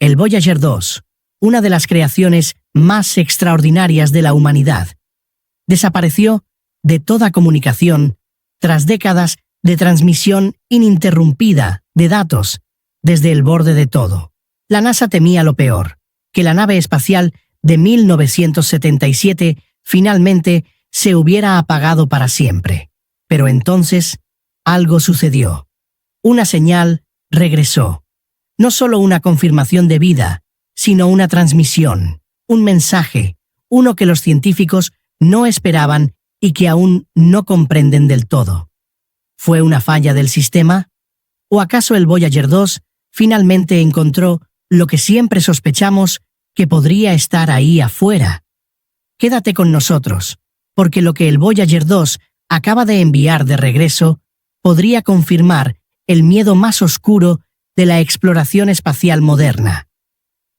El Voyager 2, una de las creaciones más extraordinarias de la humanidad, desapareció de toda comunicación tras décadas de transmisión ininterrumpida de datos desde el borde de todo. La NASA temía lo peor, que la nave espacial de 1977 finalmente se hubiera apagado para siempre. Pero entonces, algo sucedió. Una señal regresó. No solo una confirmación de vida, sino una transmisión, un mensaje, uno que los científicos no esperaban y que aún no comprenden del todo. ¿Fue una falla del sistema? ¿O acaso el Voyager 2 finalmente encontró lo que siempre sospechamos que podría estar ahí afuera? Quédate con nosotros, porque lo que el Voyager 2 acaba de enviar de regreso podría confirmar el miedo más oscuro de la exploración espacial moderna.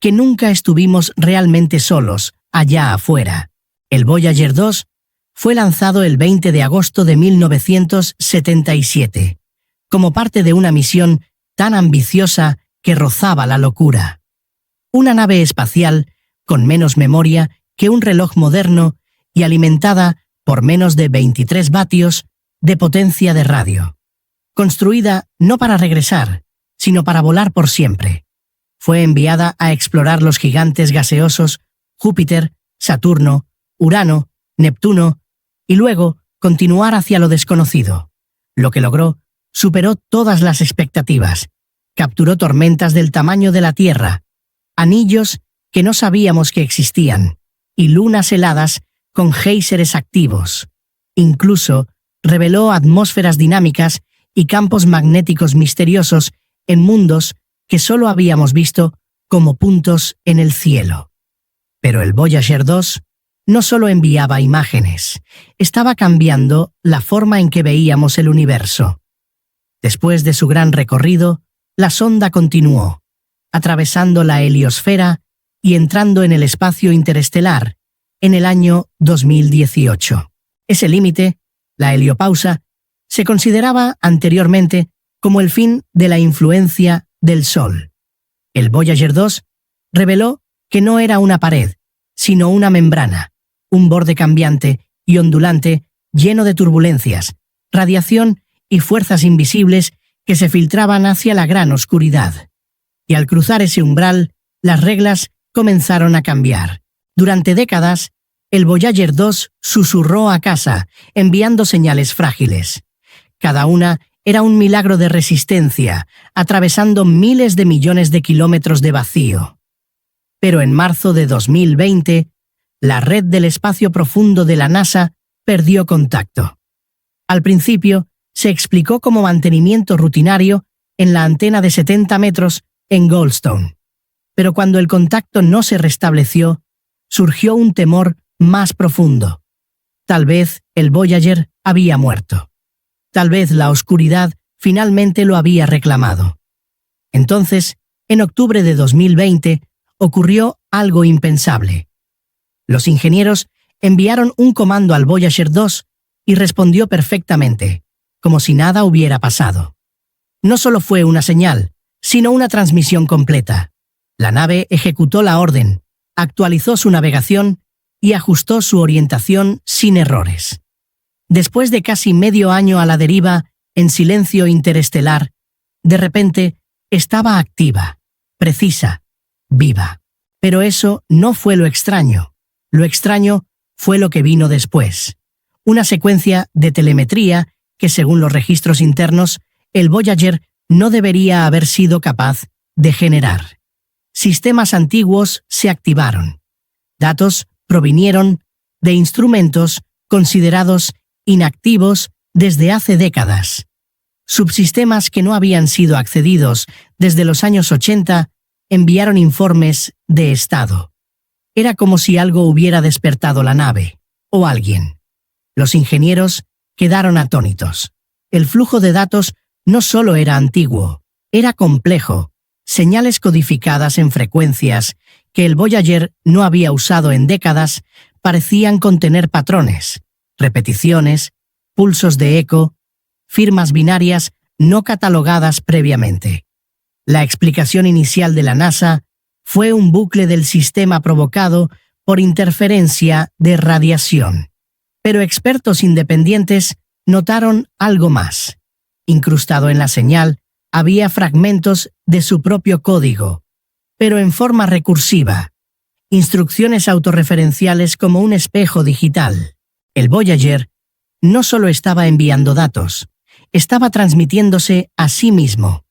Que nunca estuvimos realmente solos allá afuera. El Voyager 2 fue lanzado el 20 de agosto de 1977, como parte de una misión tan ambiciosa que rozaba la locura. Una nave espacial con menos memoria que un reloj moderno y alimentada por menos de 23 vatios de potencia de radio. Construida no para regresar, sino para volar por siempre. Fue enviada a explorar los gigantes gaseosos Júpiter, Saturno, Urano, Neptuno y luego continuar hacia lo desconocido. Lo que logró superó todas las expectativas. Capturó tormentas del tamaño de la Tierra, anillos que no sabíamos que existían y lunas heladas con géiseres activos. Incluso reveló atmósferas dinámicas y campos magnéticos misteriosos en mundos que solo habíamos visto como puntos en el cielo. Pero el Voyager 2 no solo enviaba imágenes, estaba cambiando la forma en que veíamos el universo. Después de su gran recorrido, la sonda continuó, atravesando la heliosfera y entrando en el espacio interestelar en el año 2018. Ese límite, la heliopausa, se consideraba anteriormente como el fin de la influencia del Sol. El Voyager 2 reveló que no era una pared, sino una membrana, un borde cambiante y ondulante lleno de turbulencias, radiación y fuerzas invisibles que se filtraban hacia la gran oscuridad. Y al cruzar ese umbral, las reglas comenzaron a cambiar. Durante décadas, el Voyager 2 susurró a casa, enviando señales frágiles. Cada una era un milagro de resistencia, atravesando miles de millones de kilómetros de vacío. Pero en marzo de 2020, la red del espacio profundo de la NASA perdió contacto. Al principio, se explicó como mantenimiento rutinario en la antena de 70 metros en Goldstone. Pero cuando el contacto no se restableció, surgió un temor más profundo. Tal vez el Voyager había muerto. Tal vez la oscuridad finalmente lo había reclamado. Entonces, en octubre de 2020, ocurrió algo impensable. Los ingenieros enviaron un comando al Voyager 2 y respondió perfectamente, como si nada hubiera pasado. No solo fue una señal, sino una transmisión completa. La nave ejecutó la orden, actualizó su navegación y ajustó su orientación sin errores. Después de casi medio año a la deriva, en silencio interestelar, de repente estaba activa, precisa, viva. Pero eso no fue lo extraño. Lo extraño fue lo que vino después. Una secuencia de telemetría que, según los registros internos, el Voyager no debería haber sido capaz de generar. Sistemas antiguos se activaron. Datos provinieron de instrumentos considerados inactivos desde hace décadas. Subsistemas que no habían sido accedidos desde los años 80 enviaron informes de estado. Era como si algo hubiera despertado la nave, o alguien. Los ingenieros quedaron atónitos. El flujo de datos no solo era antiguo, era complejo, señales codificadas en frecuencias que el Voyager no había usado en décadas parecían contener patrones, repeticiones, pulsos de eco, firmas binarias no catalogadas previamente. La explicación inicial de la NASA fue un bucle del sistema provocado por interferencia de radiación. Pero expertos independientes notaron algo más. Incrustado en la señal había fragmentos de su propio código, pero en forma recursiva, instrucciones autorreferenciales como un espejo digital. El Voyager no solo estaba enviando datos, estaba transmitiéndose a sí mismo.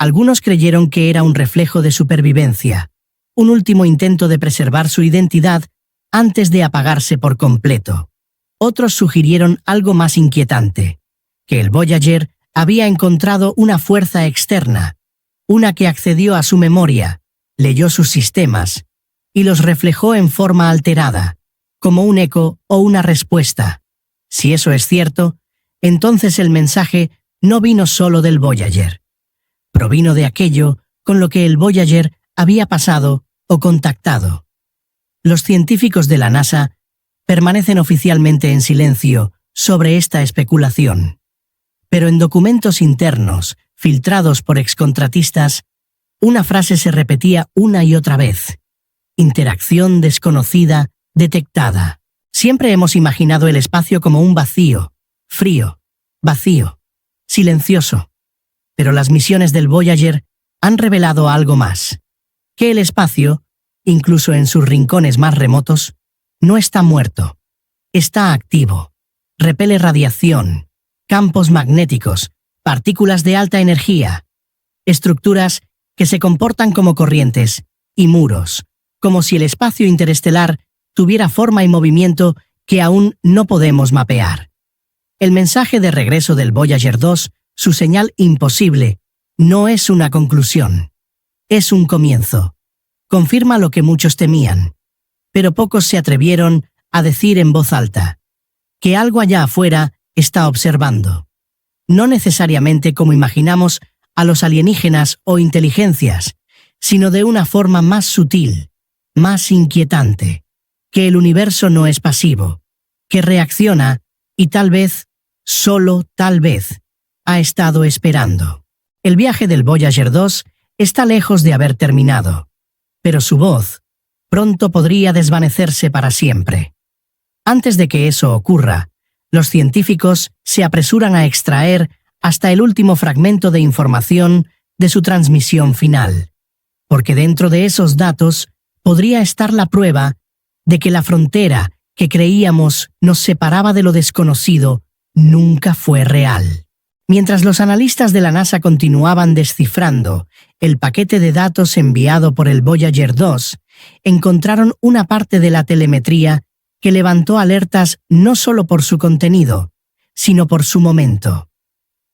Algunos creyeron que era un reflejo de supervivencia, un último intento de preservar su identidad antes de apagarse por completo. Otros sugirieron algo más inquietante, que el Voyager había encontrado una fuerza externa, una que accedió a su memoria, leyó sus sistemas y los reflejó en forma alterada, como un eco o una respuesta. Si eso es cierto, entonces el mensaje no vino solo del Voyager. Provino de aquello con lo que el Voyager había pasado o contactado. Los científicos de la NASA permanecen oficialmente en silencio sobre esta especulación. Pero en documentos internos, filtrados por excontratistas, una frase se repetía una y otra vez. Interacción desconocida detectada. Siempre hemos imaginado el espacio como un vacío, frío, vacío, silencioso. Pero las misiones del Voyager han revelado algo más. Que el espacio, incluso en sus rincones más remotos, no está muerto. Está activo. Repele radiación, campos magnéticos, partículas de alta energía, estructuras que se comportan como corrientes y muros, como si el espacio interestelar tuviera forma y movimiento que aún no podemos mapear. El mensaje de regreso del Voyager 2, su señal imposible, no es una conclusión. Es un comienzo. Confirma lo que muchos temían, pero pocos se atrevieron a decir en voz alta, que algo allá afuera está observando. No necesariamente como imaginamos a los alienígenas o inteligencias, sino de una forma más sutil, más inquietante, que el universo no es pasivo, que reacciona y tal vez, solo tal vez, ha estado esperando. El viaje del Voyager 2 está lejos de haber terminado, pero su voz pronto podría desvanecerse para siempre. Antes de que eso ocurra, los científicos se apresuran a extraer hasta el último fragmento de información de su transmisión final, porque dentro de esos datos podría estar la prueba de que la frontera que creíamos nos separaba de lo desconocido nunca fue real. Mientras los analistas de la NASA continuaban descifrando el paquete de datos enviado por el Voyager 2, encontraron una parte de la telemetría que levantó alertas no solo por su contenido, sino por su momento.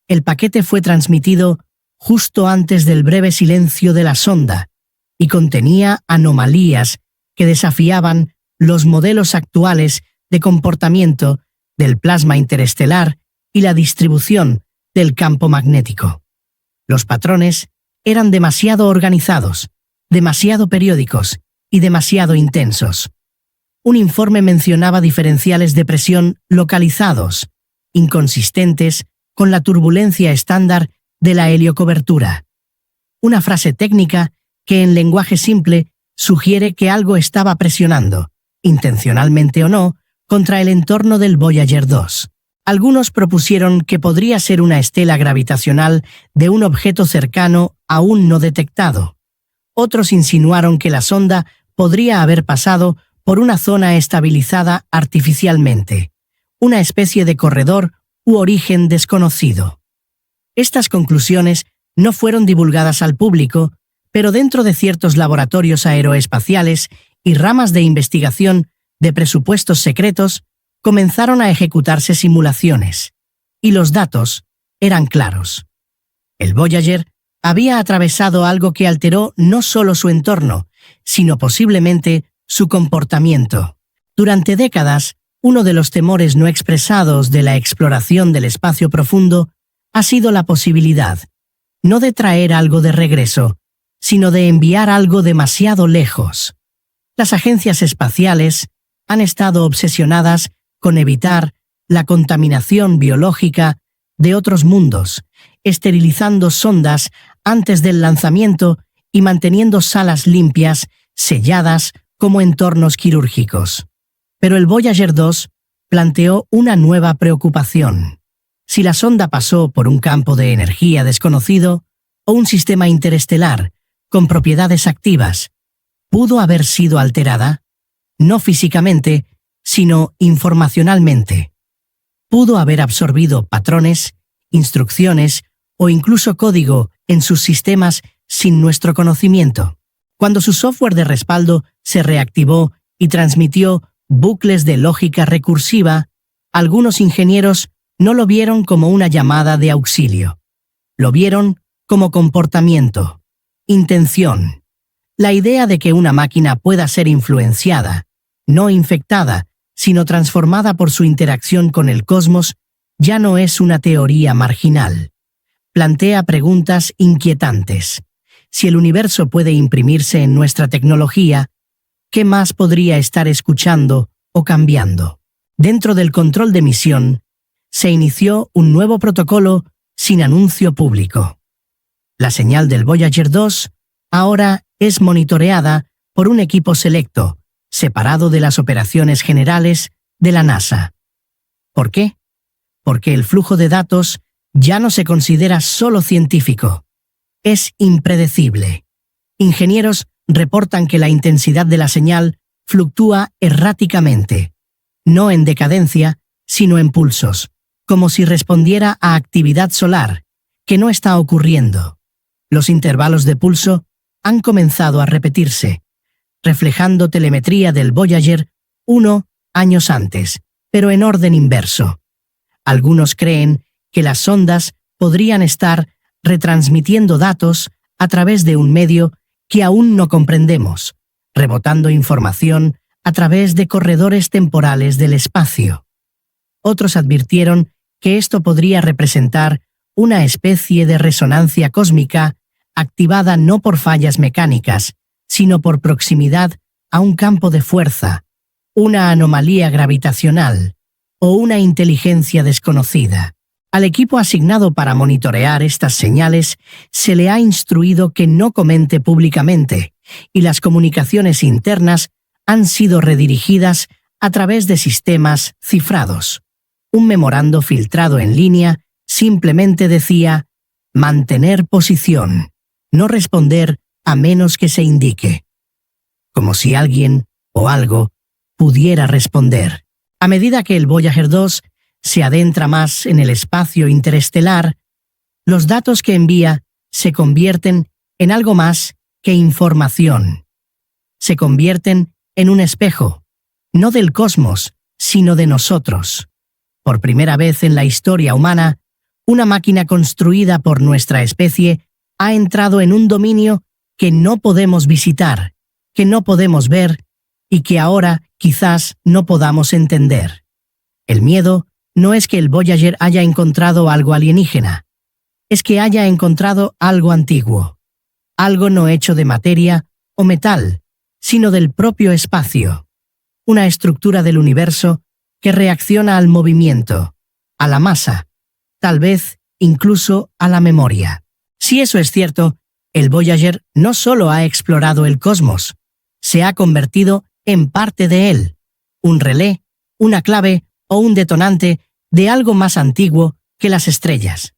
El paquete fue transmitido justo antes del breve silencio de la sonda y contenía anomalías que desafiaban los modelos actuales de comportamiento del plasma interestelar y la distribución del campo magnético. Los patrones eran demasiado organizados, demasiado periódicos y demasiado intensos. Un informe mencionaba diferenciales de presión localizados, inconsistentes con la turbulencia estándar de la heliocobertura. Una frase técnica que en lenguaje simple sugiere que algo estaba presionando, intencionalmente o no, contra el entorno del Voyager 2. Algunos propusieron que podría ser una estela gravitacional de un objeto cercano aún no detectado. Otros insinuaron que la sonda podría haber pasado por una zona estabilizada artificialmente, una especie de corredor u origen desconocido. Estas conclusiones no fueron divulgadas al público, pero dentro de ciertos laboratorios aeroespaciales y ramas de investigación de presupuestos secretos, comenzaron a ejecutarse simulaciones, y los datos eran claros. El Voyager había atravesado algo que alteró no solo su entorno, sino posiblemente su comportamiento. Durante décadas, uno de los temores no expresados de la exploración del espacio profundo ha sido la posibilidad, no de traer algo de regreso, sino de enviar algo demasiado lejos. Las agencias espaciales han estado obsesionadas con evitar la contaminación biológica de otros mundos, esterilizando sondas antes del lanzamiento y manteniendo salas limpias, selladas como entornos quirúrgicos. Pero el Voyager 2 planteó una nueva preocupación. Si la sonda pasó por un campo de energía desconocido o un sistema interestelar con propiedades activas, ¿pudo haber sido alterada? No físicamente, sino informacionalmente. ¿Pudo haber absorbido patrones, instrucciones o incluso código en sus sistemas sin nuestro conocimiento? Cuando su software de respaldo se reactivó y transmitió bucles de lógica recursiva, algunos ingenieros no lo vieron como una llamada de auxilio. Lo vieron como comportamiento, intención. La idea de que una máquina pueda ser influenciada, no infectada, sino transformada por su interacción con el cosmos, ya no es una teoría marginal. Plantea preguntas inquietantes. Si el universo puede imprimirse en nuestra tecnología, ¿qué más podría estar escuchando o cambiando? Dentro del control de misión, se inició un nuevo protocolo sin anuncio público. La señal del Voyager 2 ahora es monitoreada por un equipo selecto, separado de las operaciones generales de la NASA. ¿Por qué? Porque el flujo de datos ya no se considera solo científico. Es impredecible. Ingenieros reportan que la intensidad de la señal fluctúa erráticamente, no en decadencia, sino en pulsos, como si respondiera a actividad solar, que no está ocurriendo. Los intervalos de pulso han comenzado a repetirse, reflejando telemetría del Voyager 1 años antes, pero en orden inverso. Algunos creen que las sondas podrían estar retransmitiendo datos a través de un medio que aún no comprendemos, rebotando información a través de corredores temporales del espacio. Otros advirtieron que esto podría representar una especie de resonancia cósmica activada no por fallas mecánicas, sino por proximidad a un campo de fuerza, una anomalía gravitacional o una inteligencia desconocida. Al equipo asignado para monitorear estas señales se le ha instruido que no comente públicamente, y las comunicaciones internas han sido redirigidas a través de sistemas cifrados. Un memorando filtrado en línea simplemente decía: mantener posición, no responder a menos que se indique. Como si alguien o algo pudiera responder. A medida que el Voyager 2 se adentra más en el espacio interestelar, los datos que envía se convierten en algo más que información. Se convierten en un espejo, no del cosmos, sino de nosotros. Por primera vez en la historia humana, una máquina construida por nuestra especie ha entrado en un dominio que no podemos visitar, que no podemos ver y que ahora quizás no podamos entender. El miedo no es que el Voyager haya encontrado algo alienígena, es que haya encontrado algo antiguo, algo no hecho de materia o metal, sino del propio espacio, una estructura del universo que reacciona al movimiento, a la masa, tal vez incluso a la memoria. Si eso es cierto, el Voyager no solo ha explorado el cosmos, se ha convertido en parte de él, un relé, una clave o un detonante de algo más antiguo que las estrellas.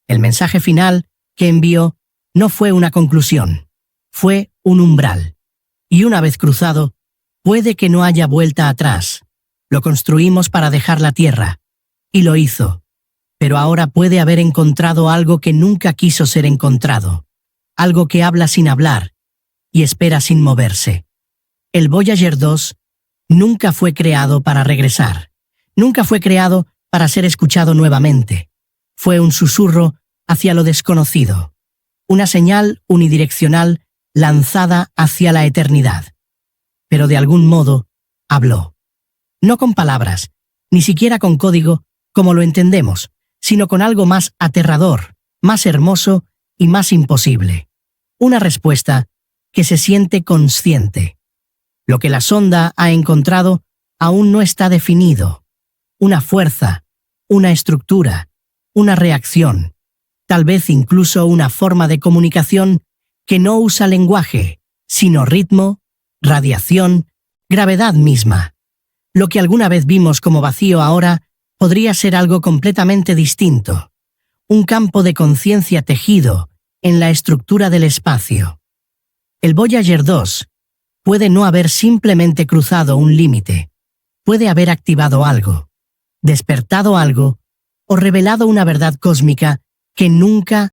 El mensaje final que envió no fue una conclusión, fue un umbral. Y una vez cruzado, puede que no haya vuelta atrás. Lo construimos para dejar la Tierra, y lo hizo. Pero ahora puede haber encontrado algo que nunca quiso ser encontrado, algo que habla sin hablar y espera sin moverse. El Voyager 2 nunca fue creado para regresar, nunca fue creado para ser escuchado nuevamente. Fue un susurro hacia lo desconocido, una señal unidireccional lanzada hacia la eternidad. Pero de algún modo habló. No con palabras, ni siquiera con código como lo entendemos, sino con algo más aterrador, más hermoso y más imposible. Una respuesta que se siente consciente. Lo que la sonda ha encontrado aún no está definido. Una fuerza, una estructura, una reacción, tal vez incluso una forma de comunicación que no usa lenguaje, sino ritmo, radiación, gravedad misma. Lo que alguna vez vimos como vacío ahora podría ser algo completamente distinto. Un campo de conciencia tejido en la estructura del espacio. El Voyager 2 puede no haber simplemente cruzado un límite. Puede haber activado algo, despertado algo o revelado una verdad cósmica que nunca